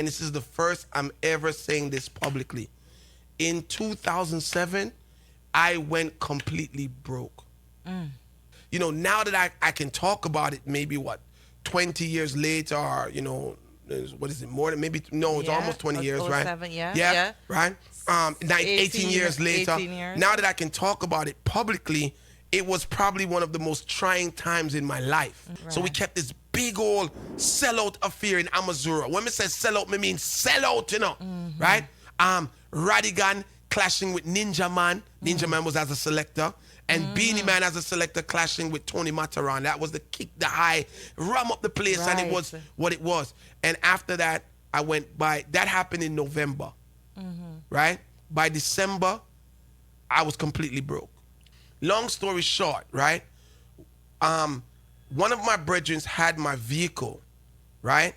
and this is the first I'm ever saying this publicly. In 2007, I went completely broke. You know, now that I can talk about it, maybe 20 years later, or, you know, what is it, more than, maybe, no, it's almost 20 years, right? 07, yeah. Yeah, right? 18 years later, 18 years. now that I can talk about it publicly, it was probably one of the most trying times in my life. Right. So we kept this big old sellout affair in Amazura. When I say sellout, I mean sellout, you know, right? Radigan clashing with Ninja Man. Ninja Man was as a selector. And Beanie Man as a selector clashing with Tony Mataran. That was the kick, the high, rum up the place, and it was what it was. And after that, I went by, that happened in November, right? By December, I was completely broke. Long story short, right? One of my brethren had my vehicle, right?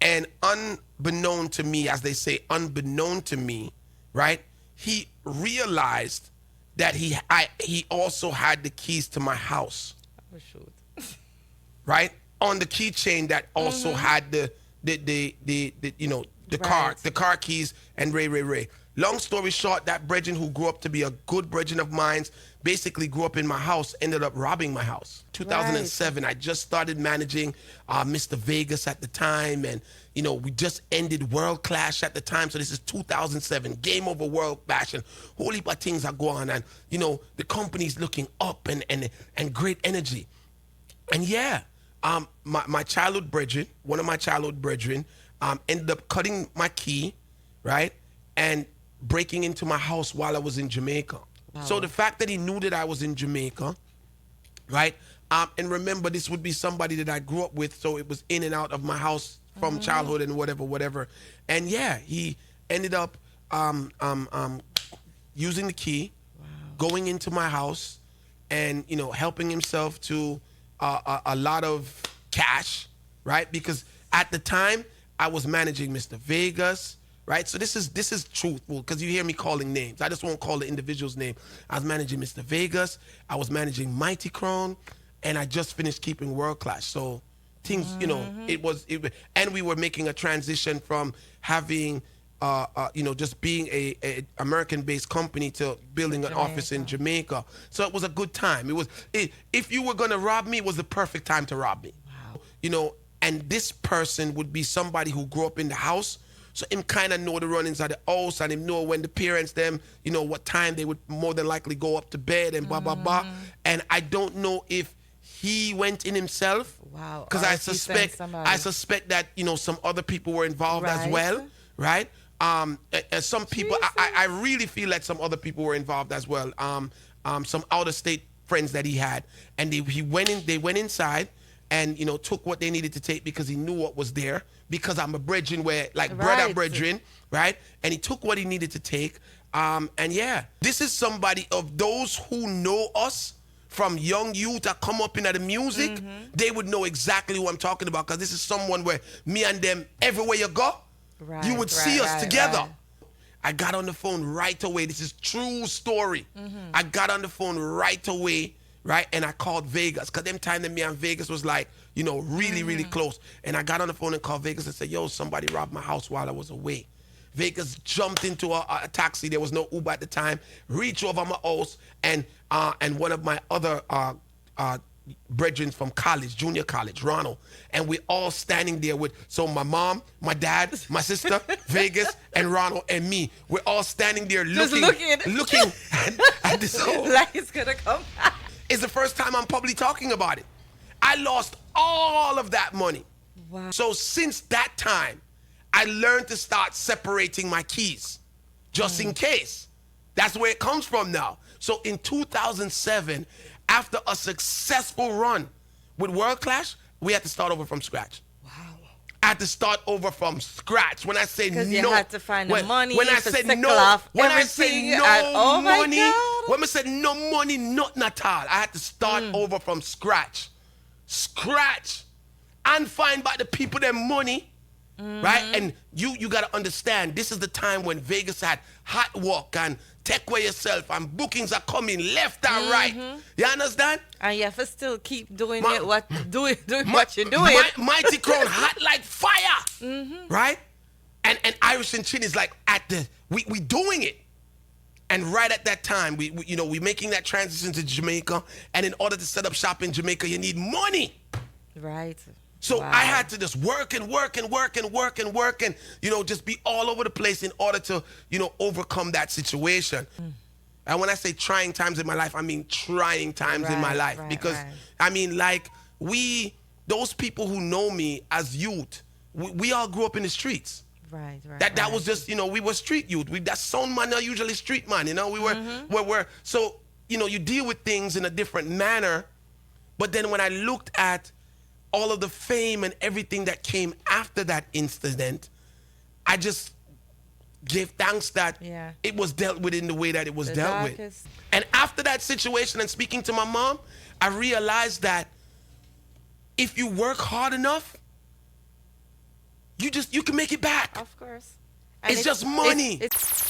And unbeknown to me, as they say, unbeknown to me, right? He realized that he also had the keys to my house. Oh, shoot. Right? On the keychain that also had the you know, the car keys and Ray. Long story short, that brethren who grew up to be a good brethren of mine, basically grew up in my house, ended up robbing my house. 2007, I just started managing Mr. Vegas at the time, and you know, we just ended World Clash at the time, so this is 2007, Game Over World Clash, and whole heap of things are going on, and you know, the company's looking up and great energy. And yeah, my childhood brethren, one of my childhood brethren, ended up cutting my key, right, and breaking into my house while I was in Jamaica. Wow. So the fact that he knew that I was in Jamaica, right, and remember, this would be somebody that I grew up with, so it was in and out of my house from childhood and whatever. And yeah, he ended up using the key, going into my house, and you know, helping himself to a lot of cash, right? Because at the time I was managing Mr. Vegas, right? So this is truthful, because you hear me calling names. I just won't call the individual's name. I was managing Mr. Vegas, I was managing Mighty Crown, and I just finished keeping World Clash. So things, you know, and we were making a transition from having, you know, just being a American-based company to building an office in Jamaica. So it was a good time. It was, if you were gonna rob me, it was the perfect time to rob me. Wow. You know, and this person would be somebody who grew up in the house, so him kind of know the runnings of the house, and him know when the parents them, you know, what time they would more than likely go up to bed and blah, blah, blah. And I don't know if he went in himself. Wow. Because I suspect that, you know, some other people were involved as well, right? Some people, I really feel like some other people were involved as well. Some out of state friends that he had, and they went inside and, you know, took what they needed to take because he knew what was there, because I'm a brethren where, like, brother brethren, right? And he took what he needed to take. And yeah, this is somebody of those who know us from young youth that come up in the music, they would know exactly who I'm talking about, because this is someone where me and them, everywhere you go, you would see us together. I got on the phone right away. This is true story. I got on the phone right away, right? And I called Vegas, because them time that me and Vegas was like, you know, really close. And I got on the phone and called Vegas and said, yo, somebody robbed my house while I was away. Vegas jumped into a taxi. There was no Uber at the time. Reached over my house, and one of my other brethren from college, junior college, Ronald, and we all standing there with, so my mom, my dad, my sister, Vegas, and Ronald, and me. We're all standing there looking at this whole. Like it's gonna come. It's the first time I'm publicly talking about it. I lost all of that money. Wow. So since that time, I learned to start separating my keys, just in case. That's where it comes from now. So in 2007, after a successful run with World Clash, we had to start over from scratch. Wow. I had to start over from scratch. When I say no, you had to find the money. When I said no, when I said no money, when I said no money, nothing at all. I had to start over from scratch, and find back the people their money. Right? And you got to understand, this is the time when Vegas had hot work and take away yourself, and bookings are coming left and right. You understand? And you have to still keep doing what you're doing. Mighty Crown hot like fire. Right? And Irish and Chin is like we doing it. And right at that time, we making that transition to Jamaica. And in order to set up shop in Jamaica, you need money. Right. So Wow. I had to just work and just be all over the place in order to, overcome that situation. And when I say trying times in my life, I mean trying times in my life. Because, I mean, like, those people who know me as youth, we all grew up in the streets. Right. That was just, we were street youth. That sound man are usually street man, we were, so, you deal with things in a different manner. But then when I looked at all of the fame and everything that came after that incident, I just gave thanks that it was dealt with in the way that it was dealt with. And after that situation and speaking to my mom, I realized that if you work hard enough, you can make it back. Of course. And it's just money. It's